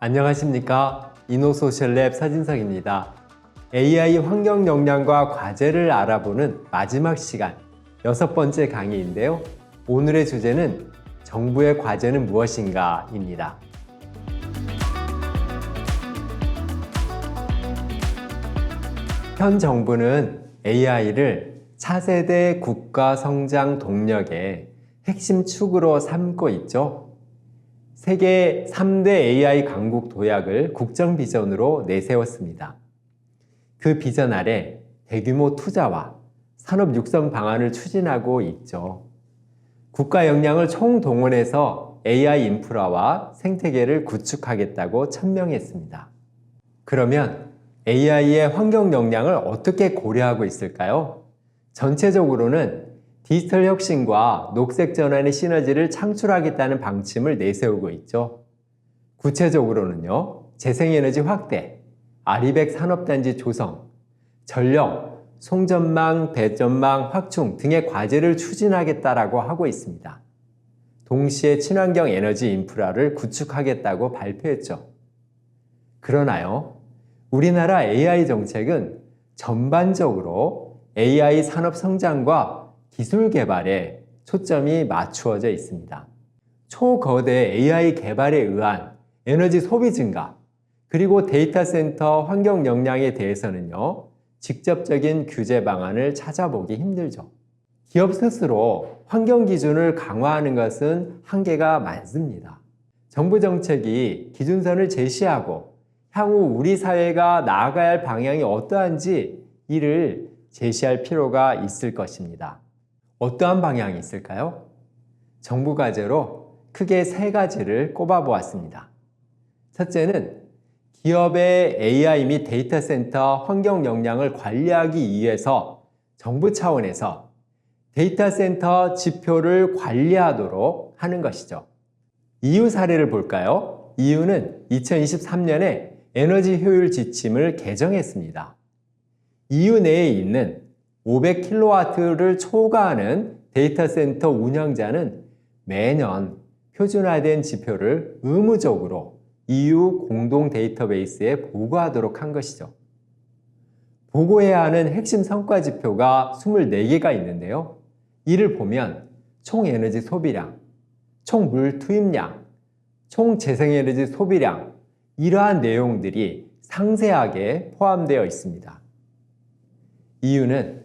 안녕하십니까? 이노소셜랩 서진석입니다. AI 환경 역량과 과제를 알아보는 마지막 시간, 6번째 강의인데요. 오늘의 주제는 정부의 과제는 무엇인가 입니다. 현 정부는 AI를 차세대 국가 성장 동력의 핵심 축으로 삼고 있죠. 세계 3대 AI 강국 도약을 국정 비전으로 내세웠습니다. 그 비전 아래 대규모 투자와 산업 육성 방안을 추진하고 있죠. 국가 역량을 총동원해서 AI 인프라와 생태계를 구축하겠다고 천명했습니다. 그러면 AI의 환경 역량을 어떻게 고려하고 있을까요? 전체적으로는 디지털 혁신과 녹색 전환의 시너지를 창출하겠다는 방침을 내세우고 있죠. 구체적으로는요, 재생에너지 확대, 아리백 산업단지 조성, 전력, 송전망, 배전망 확충 등의 과제를 추진하겠다라고 하고 있습니다. 동시에 친환경 에너지 인프라를 구축하겠다고 발표했죠. 그러나요, 우리나라 AI 정책은 전반적으로 AI 산업 성장과 기술 개발에 초점이 맞추어져 있습니다. 초거대 AI 개발에 의한 에너지 소비 증가, 그리고 데이터 센터 환경 역량에 대해서는요, 직접적인 규제 방안을 찾아보기 힘들죠. 기업 스스로 환경 기준을 강화하는 것은 한계가 많습니다. 정부 정책이 기준선을 제시하고 향후 우리 사회가 나아가야 할 방향이 어떠한지 이를 제시할 필요가 있을 것입니다. 어떠한 방향이 있을까요? 정부 과제로 크게 3가지를 꼽아보았습니다. 첫째는 기업의 AI 및 데이터 센터 환경 역량을 관리하기 위해서 정부 차원에서 데이터 센터 지표를 관리하도록 하는 것이죠. EU 사례를 볼까요? EU는 2023년에 에너지 효율 지침을 개정했습니다. EU 내에 있는 500kW를 초과하는 데이터 센터 운영자는 매년 표준화된 지표를 의무적으로 EU 공동 데이터베이스에 보고하도록 한 것이죠. 보고해야 하는 핵심 성과 지표가 24개가 있는데요. 이를 보면 총 에너지 소비량, 총 물 투입량, 총 재생에너지 소비량, 이러한 내용들이 상세하게 포함되어 있습니다. EU는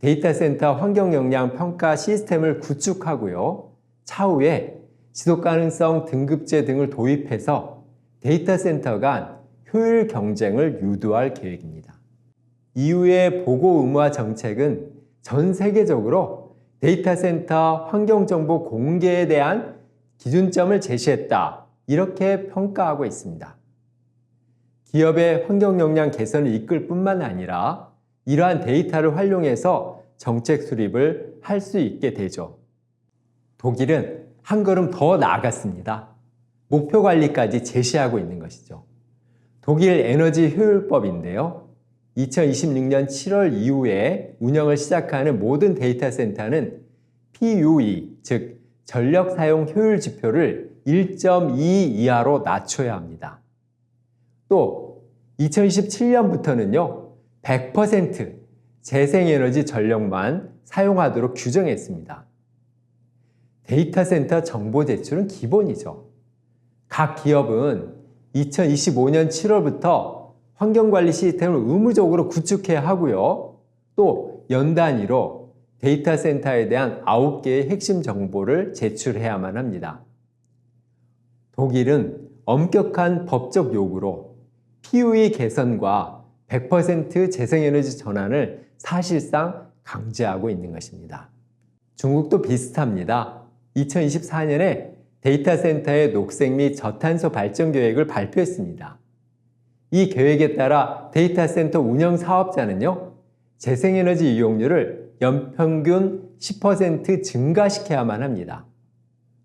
데이터 센터 환경 역량 평가 시스템을 구축하고요. 차후에 지속 가능성 등급제 등을 도입해서 데이터 센터 간 효율 경쟁을 유도할 계획입니다. EU의 보고 의무화 정책은 전 세계적으로 데이터 센터 환경 정보 공개에 대한 기준점을 제시했다, 이렇게 평가하고 있습니다. 기업의 환경 역량 개선을 이끌 뿐만 아니라 이러한 데이터를 활용해서 정책 수립을 할 수 있게 되죠. 독일은 한 걸음 더 나아갔습니다. 목표 관리까지 제시하고 있는 것이죠. 독일 에너지 효율법인데요. 2026년 7월 이후에 운영을 시작하는 모든 데이터 센터는 PUE, 즉 전력 사용 효율 지표를 1.2 이하로 낮춰야 합니다. 또 2027년부터는요. 100% 재생에너지 전력만 사용하도록 규정했습니다. 데이터 센터 정보 제출은 기본이죠. 각 기업은 2025년 7월부터 환경관리 시스템을 의무적으로 구축해야 하고요. 또 연 단위로 데이터 센터에 대한 9개의 핵심 정보를 제출해야만 합니다. 독일은 엄격한 법적 요구로 PUE 개선과 100% 재생에너지 전환을 사실상 강제하고 있는 것입니다. 중국도 비슷합니다. 2024년에 데이터 센터의 녹색 및 저탄소 발전 계획을 발표했습니다. 이 계획에 따라 데이터 센터 운영 사업자는요, 재생에너지 이용률을 연평균 10% 증가시켜야만 합니다.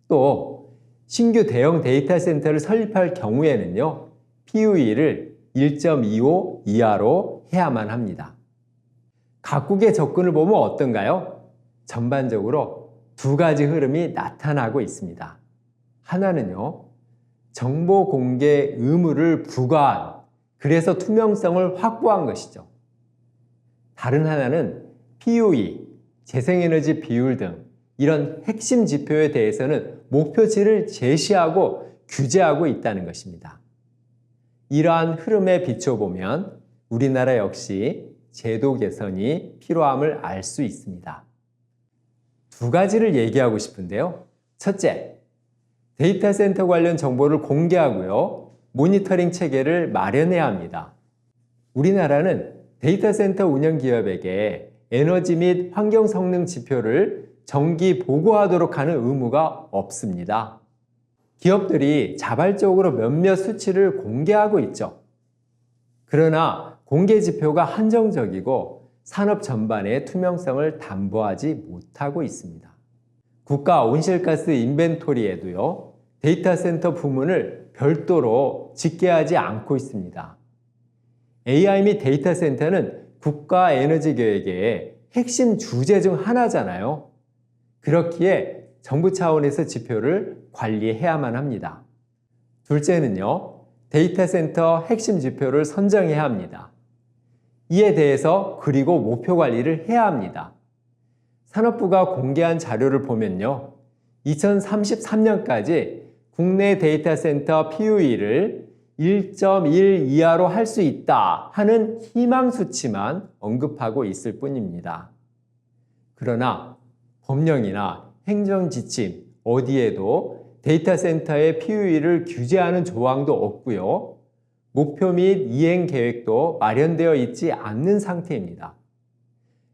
또 신규 대형 데이터 센터를 설립할 경우에는요, PUE를 1.25 이하로 해야만 합니다. 각국의 접근을 보면 어떤가요? 전반적으로 2가지 흐름이 나타나고 있습니다. 하나는요, 정보 공개 의무를 부과한, 그래서 투명성을 확보한 것이죠. 다른 하나는 PUE, 재생에너지 비율 등 이런 핵심 지표에 대해서는 목표치를 제시하고 규제하고 있다는 것입니다. 이러한 흐름에 비춰보면 우리나라 역시 제도 개선이 필요함을 알 수 있습니다. 두 가지를 얘기하고 싶은데요. 첫째, 데이터 센터 관련 정보를 공개하고요. 모니터링 체계를 마련해야 합니다. 우리나라는 데이터 센터 운영 기업에게 에너지 및 환경 성능 지표를 정기 보고하도록 하는 의무가 없습니다. 기업들이 자발적으로 몇몇 수치를 공개하고 있죠. 그러나 공개 지표가 한정적이고 산업 전반의 투명성을 담보하지 못하고 있습니다. 국가 온실가스 인벤토리에도요, 데이터 센터 부문을 별도로 집계하지 않고 있습니다. AI 및 데이터 센터는 국가 에너지 계획의 핵심 주제 중 하나잖아요. 그렇기에 정부 차원에서 지표를 관리해야만 합니다. 둘째는요, 데이터 센터 핵심 지표를 선정해야 합니다. 이에 대해서 그리고 목표 관리를 해야 합니다. 산업부가 공개한 자료를 보면요, 2033년까지 국내 데이터 센터 PUE를 1.1 이하로 할 수 있다 하는 희망 수치만 언급하고 있을 뿐입니다. 그러나 법령이나 행정지침 어디에도 데이터 센터의 PUE를 규제하는 조항도 없고요. 목표 및 이행 계획도 마련되어 있지 않는 상태입니다.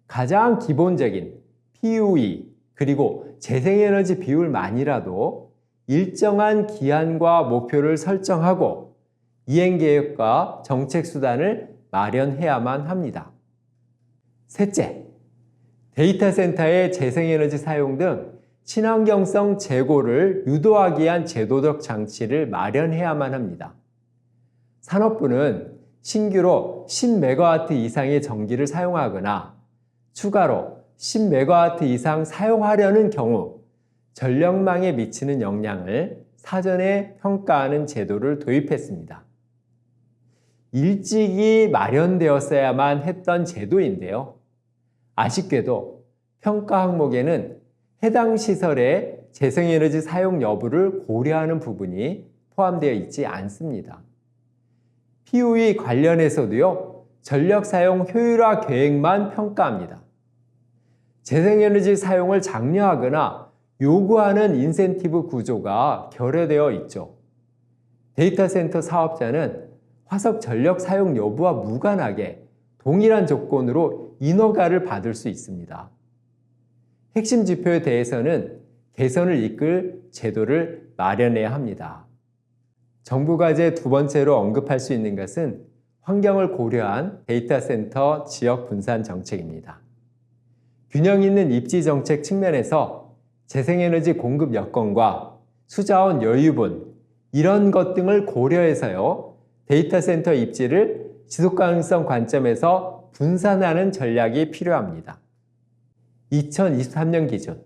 가장 기본적인 PUE 그리고 재생에너지 비율만이라도 일정한 기한과 목표를 설정하고 이행 계획과 정책 수단을 마련해야만 합니다. 셋째, 데이터 센터의 재생에너지 사용 등 친환경성 재고를 유도하기 위한 제도적 장치를 마련해야만 합니다. 산업부는 신규로 10MW 이상의 전기를 사용하거나 추가로 10MW 이상 사용하려는 경우 전력망에 미치는 영향을 사전에 평가하는 제도를 도입했습니다. 일찍이 마련되었어야만 했던 제도인데요. 아쉽게도 평가 항목에는 해당 시설의 재생에너지 사용 여부를 고려하는 부분이 포함되어 있지 않습니다. PUE 관련해서도요, 전력 사용 효율화 계획만 평가합니다. 재생에너지 사용을 장려하거나 요구하는 인센티브 구조가 결여되어 있죠. 데이터 센터 사업자는 화석 전력 사용 여부와 무관하게 동일한 조건으로 인허가를 받을 수 있습니다. 핵심 지표에 대해서는 개선을 이끌 제도를 마련해야 합니다. 정부 과제 두 번째로 언급할 수 있는 것은 환경을 고려한 데이터 센터 지역 분산 정책입니다. 균형 있는 입지 정책 측면에서 재생에너지 공급 여건과 수자원 여유분 이런 것 등을 고려해서요, 데이터 센터 입지를 지속 가능성 관점에서 분산하는 전략이 필요합니다. 2023년 기준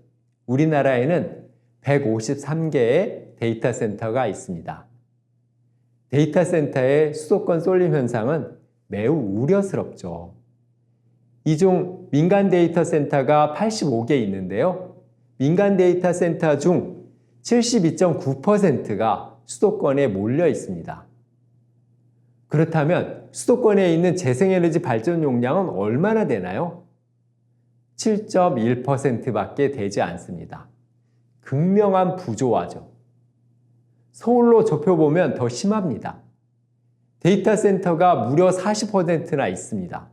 우리나라에는 153개의 데이터 센터가 있습니다. 데이터 센터의 수도권 쏠림 현상은 매우 우려스럽죠. 이 중 민간 데이터 센터가 85개 있는데요. 민간 데이터 센터 중 72.9%가 수도권에 몰려 있습니다. 그렇다면 수도권에 있는 재생에너지 발전 용량은 얼마나 되나요? 7.1%밖에 되지 않습니다. 극명한 부조화죠. 서울로 좁혀보면 더 심합니다. 데이터 센터가 무려 40%나 있습니다.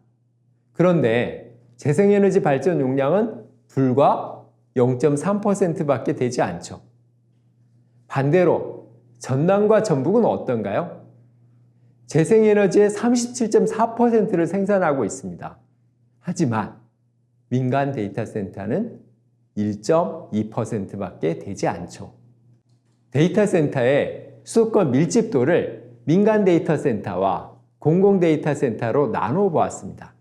그런데 재생에너지 발전 용량은 불과 0.3%밖에 되지 않죠. 반대로 전남과 전북은 어떤가요? 재생에너지의 37.4%를 생산하고 있습니다. 하지만 민간 데이터 센터는 1.2%밖에 되지 않죠. 데이터 센터의 수도권 밀집도를 민간 데이터 센터와 공공 데이터 센터로 나누어 보았습니다.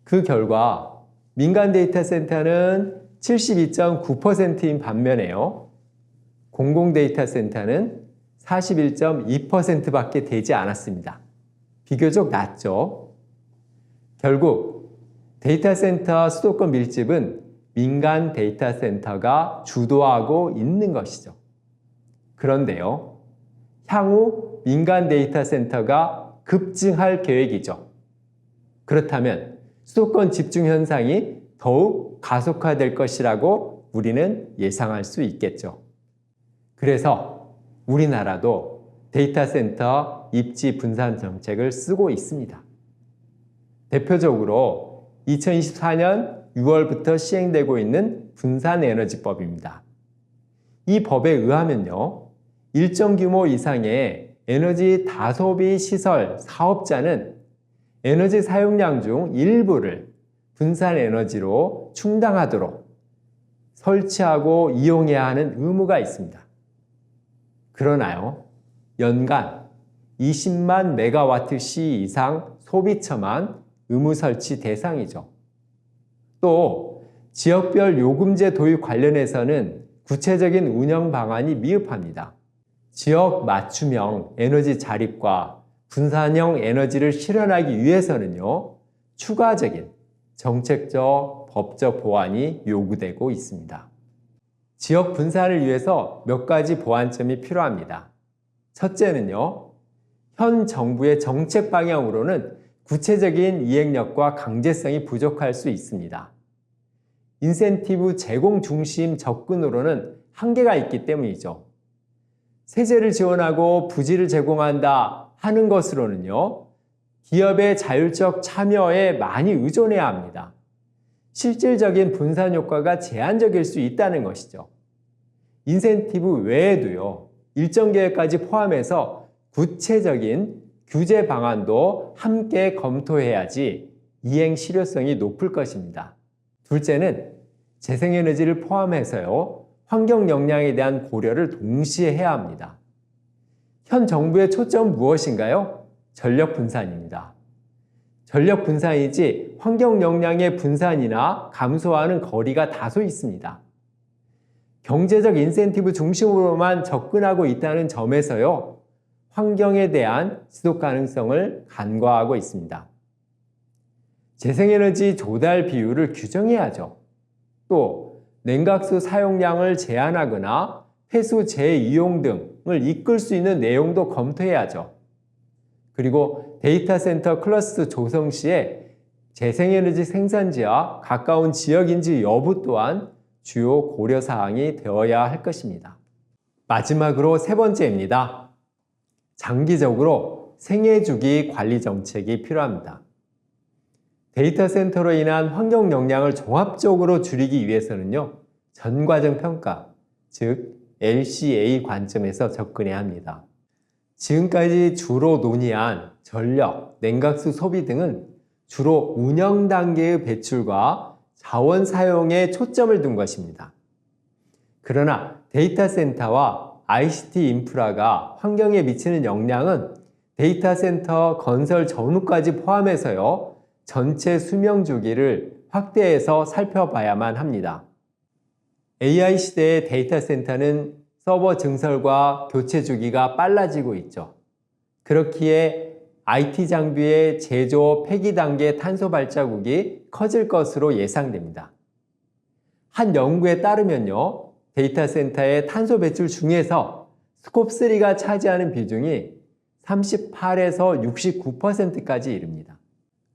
그 결과 민간 데이터 센터는 72.9%인 반면에요, 공공 데이터 센터는 41.2%밖에 되지 않았습니다. 비교적 낮죠. 결국 데이터 센터 수도권 밀집은 민간 데이터 센터가 주도하고 있는 것이죠. 그런데요, 향후 민간 데이터 센터가 급증할 계획이죠. 그렇다면 수도권 집중 현상이 더욱 가속화될 것이라고 우리는 예상할 수 있겠죠. 그래서 우리나라도 데이터 센터 입지 분산 정책을 쓰고 있습니다. 대표적으로 2024년 6월부터 시행되고 있는 분산에너지법입니다. 이 법에 의하면요, 일정 규모 이상의 에너지 다소비 시설 사업자는 에너지 사용량 중 일부를 분산에너지로 충당하도록 설치하고 이용해야 하는 의무가 있습니다. 그러나요, 연간 20만 메가와트시 이상 소비처만 의무 설치 대상이죠. 또 지역별 요금제 도입 관련해서는 구체적인 운영 방안이 미흡합니다. 지역 맞춤형 에너지 자립과 분산형 에너지를 실현하기 위해서는요, 추가적인 정책적, 법적 보완이 요구되고 있습니다. 지역 분산을 위해서 몇 가지 보완점이 필요합니다. 첫째는요, 현 정부의 정책 방향으로는 구체적인 이행력과 강제성이 부족할 수 있습니다. 인센티브 제공 중심 접근으로는 한계가 있기 때문이죠. 세제를 지원하고 부지를 제공한다 하는 것으로는요, 기업의 자율적 참여에 많이 의존해야 합니다. 실질적인 분산 효과가 제한적일 수 있다는 것이죠. 인센티브 외에도요, 일정 계획까지 포함해서 구체적인 규제 방안도 함께 검토해야지 이행 실효성이 높을 것입니다. 둘째는 재생에너지를 포함해서요, 환경 역량에 대한 고려를 동시에 해야 합니다. 현 정부의 초점은 무엇인가요? 전력 분산입니다. 전력 분산이지 환경 역량의 분산이나 감소와는 거리가 다소 있습니다. 경제적 인센티브 중심으로만 접근하고 있다는 점에서요, 환경에 대한 지속 가능성을 간과하고 있습니다. 재생에너지 조달 비율을 규정해야죠. 또 냉각수 사용량을 제한하거나 폐수 재이용 등을 이끌 수 있는 내용도 검토해야죠. 그리고 데이터 센터 클러스터 조성 시에 재생에너지 생산지와 가까운 지역인지 여부 또한 주요 고려사항이 되어야 할 것입니다. 마지막으로 세 번째입니다. 장기적으로 생애주기 관리 정책이 필요합니다. 데이터 센터로 인한 환경 영향을 종합적으로 줄이기 위해서는요, 전과정 평가, 즉 LCA 관점에서 접근해야 합니다. 지금까지 주로 논의한 전력, 냉각수 소비 등은 주로 운영 단계의 배출과 자원 사용에 초점을 둔 것입니다. 그러나 데이터 센터와 ICT 인프라가 환경에 미치는 영향은 데이터 센터 건설 전후까지 포함해서요, 전체 수명 주기를 확대해서 살펴봐야만 합니다. AI 시대의 데이터 센터는 서버 증설과 교체 주기가 빨라지고 있죠. 그렇기에 IT 장비의 제조 폐기 단계 탄소 발자국이 커질 것으로 예상됩니다. 한 연구에 따르면요, 데이터 센터의 탄소 배출 중에서 스콥3가 차지하는 비중이 38에서 69%까지 이릅니다.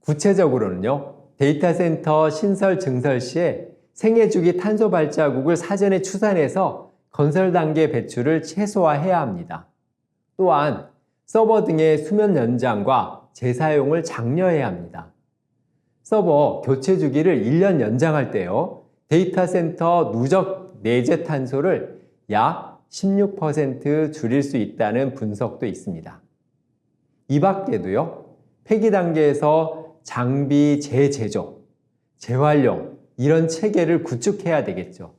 구체적으로는요, 데이터 센터 신설 증설 시에 생애주기 탄소 발자국을 사전에 추산해서 건설 단계 배출을 최소화해야 합니다. 또한 서버 등의 수명 연장과 재사용을 장려해야 합니다. 서버 교체 주기를 1년 연장할 때요, 데이터 센터 누적 내재 탄소를 약 16% 줄일 수 있다는 분석도 있습니다. 이 밖에도요, 폐기 단계에서 장비 재제조, 재활용 이런 체계를 구축해야 되겠죠.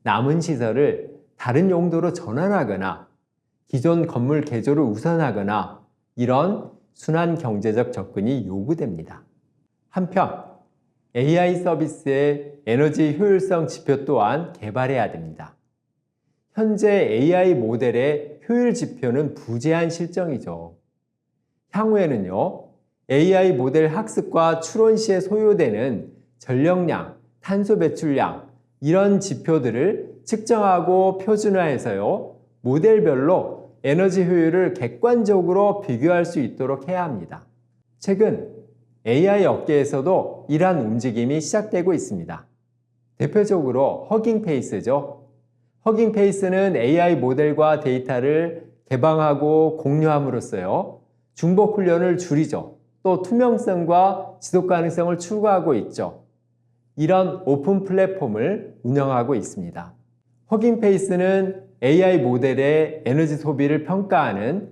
남은 시설을 다른 용도로 전환하거나 기존 건물 개조를 우선하거나 이런 순환 경제적 접근이 요구됩니다. 한편 AI 서비스의 에너지 효율성 지표 또한 개발해야 됩니다. 현재 AI 모델의 효율 지표는 부재한 실정이죠. 향후에는요, AI 모델 학습과 추론 시에 소요되는 전력량, 탄소 배출량, 이런 지표들을 측정하고 표준화해서요, 모델별로 에너지 효율을 객관적으로 비교할 수 있도록 해야 합니다. 최근 AI 업계에서도 이러한 움직임이 시작되고 있습니다. 대표적으로 허깅페이스죠. 허깅페이스는 AI 모델과 데이터를 개방하고 공유함으로써요, 중복 훈련을 줄이죠. 또 투명성과 지속 가능성을 추구하고 있죠. 이런 오픈 플랫폼을 운영하고 있습니다. 허깅페이스는 AI 모델의 에너지 소비를 평가하는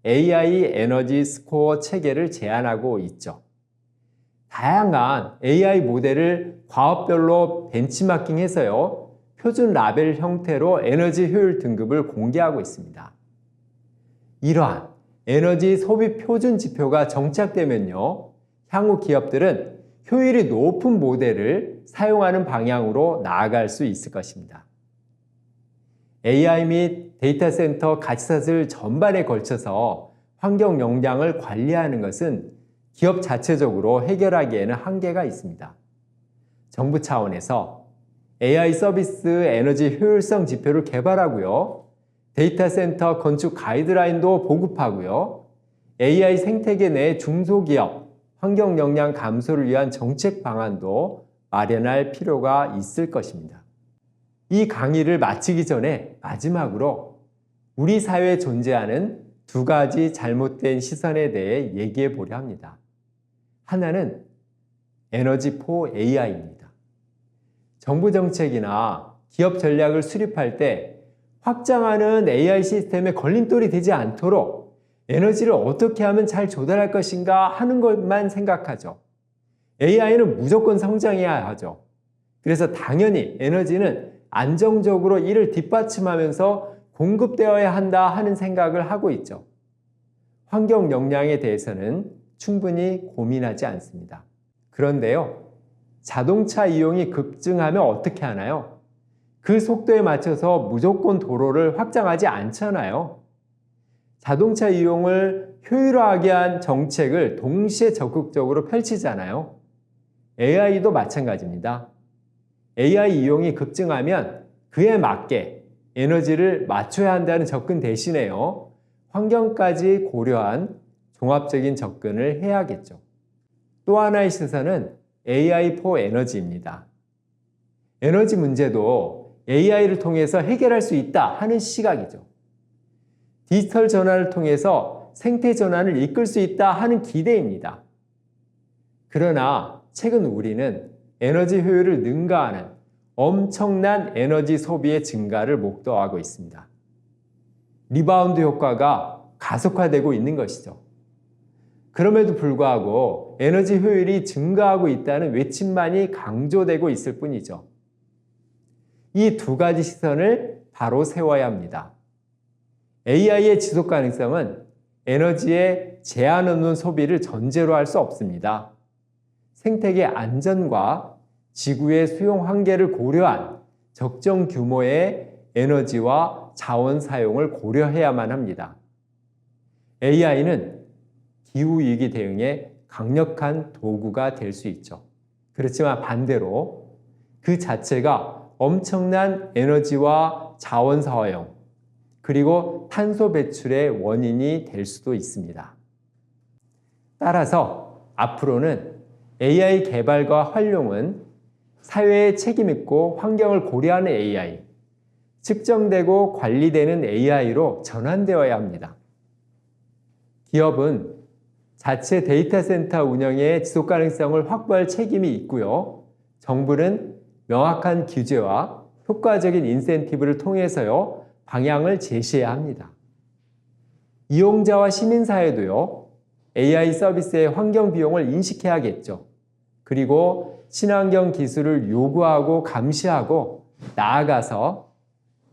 AI 에너지 스코어 체계를 제안하고 있죠. 다양한 AI 모델을 과업별로 벤치마킹해서요, 표준 라벨 형태로 에너지 효율 등급을 공개하고 있습니다. 이러한 에너지 소비 표준 지표가 정착되면요, 향후 기업들은 효율이 높은 모델을 사용하는 방향으로 나아갈 수 있을 것입니다. AI 및 데이터 센터 가치사슬 전반에 걸쳐서 환경 역량을 관리하는 것은 기업 자체적으로 해결하기에는 한계가 있습니다. 정부 차원에서 AI 서비스 에너지 효율성 지표를 개발하고요, 데이터 센터 건축 가이드라인도 보급하고요, AI 생태계 내 중소기업 환경 역량 감소를 위한 정책 방안도 마련할 필요가 있을 것입니다. 이 강의를 마치기 전에 마지막으로 우리 사회에 존재하는 두 가지 잘못된 시선에 대해 얘기해 보려 합니다. 하나는 에너지 포 AI입니다. 정부 정책이나 기업 전략을 수립할 때 확장하는 AI 시스템에 걸림돌이 되지 않도록 에너지를 어떻게 하면 잘 조달할 것인가 하는 것만 생각하죠. AI는 무조건 성장해야 하죠. 그래서 당연히 에너지는 안정적으로 이를 뒷받침하면서 공급되어야 한다 하는 생각을 하고 있죠. 환경 역량에 대해서는 충분히 고민하지 않습니다. 그런데요, 자동차 이용이 급증하면 어떻게 하나요? 그 속도에 맞춰서 무조건 도로를 확장하지 않잖아요. 자동차 이용을 효율화하게 한 정책을 동시에 적극적으로 펼치잖아요. AI도 마찬가지입니다. AI 이용이 급증하면 그에 맞게 에너지를 맞춰야 한다는 접근 대신에요, 환경까지 고려한 종합적인 접근을 해야겠죠. 또 하나의 시선은 AI 포 에너지입니다. 에너지 문제도 AI를 통해서 해결할 수 있다 하는 시각이죠. 디지털 전환을 통해서 생태 전환을 이끌 수 있다 하는 기대입니다. 그러나 최근 우리는 에너지 효율을 능가하는 엄청난 에너지 소비의 증가를 목도하고 있습니다. 리바운드 효과가 가속화되고 있는 것이죠. 그럼에도 불구하고 에너지 효율이 증가하고 있다는 외침만이 강조되고 있을 뿐이죠. 이 두 가지 시선을 바로 세워야 합니다. AI의 지속 가능성은 에너지의 제한 없는 소비를 전제로 할 수 없습니다. 생태계 안전과 지구의 수용 한계를 고려한 적정 규모의 에너지와 자원 사용을 고려해야만 합니다. AI는 기후위기 대응에 강력한 도구가 될 수 있죠. 그렇지만 반대로 그 자체가 엄청난 에너지와 자원 사용, 그리고 탄소 배출의 원인이 될 수도 있습니다. 따라서 앞으로는 AI 개발과 활용은 사회에 책임있고 환경을 고려하는 AI, 측정되고 관리되는 AI로 전환되어야 합니다. 기업은 자체 데이터 센터 운영의 지속 가능성을 확보할 책임이 있고요. 정부는 명확한 규제와 효과적인 인센티브를 통해서요, 방향을 제시해야 합니다. 이용자와 시민사회도요, AI 서비스의 환경 비용을 인식해야겠죠. 그리고 친환경 기술을 요구하고 감시하고 나아가서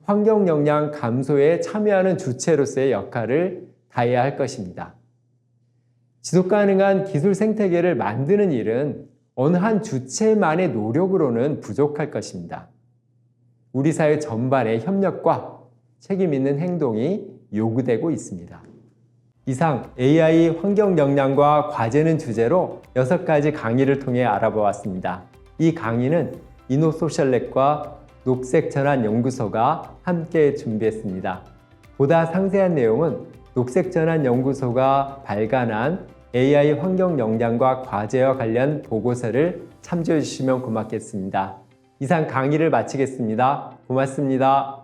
환경 역량 감소에 참여하는 주체로서의 역할을 다해야 할 것입니다. 지속 가능한 기술 생태계를 만드는 일은 어느 한 주체만의 노력으로는 부족할 것입니다. 우리 사회 전반의 협력과 책임 있는 행동이 요구되고 있습니다. 이상 AI 환경 역량과 과제는 주제로 6가지 강의를 통해 알아보았습니다. 이 강의는 이노소셜랩과 녹색전환연구소가 함께 준비했습니다. 보다 상세한 내용은 녹색전환연구소가 발간한 AI 환경 역량과 과제와 관련 보고서를 참조해 주시면 고맙겠습니다. 이상 강의를 마치겠습니다. 고맙습니다.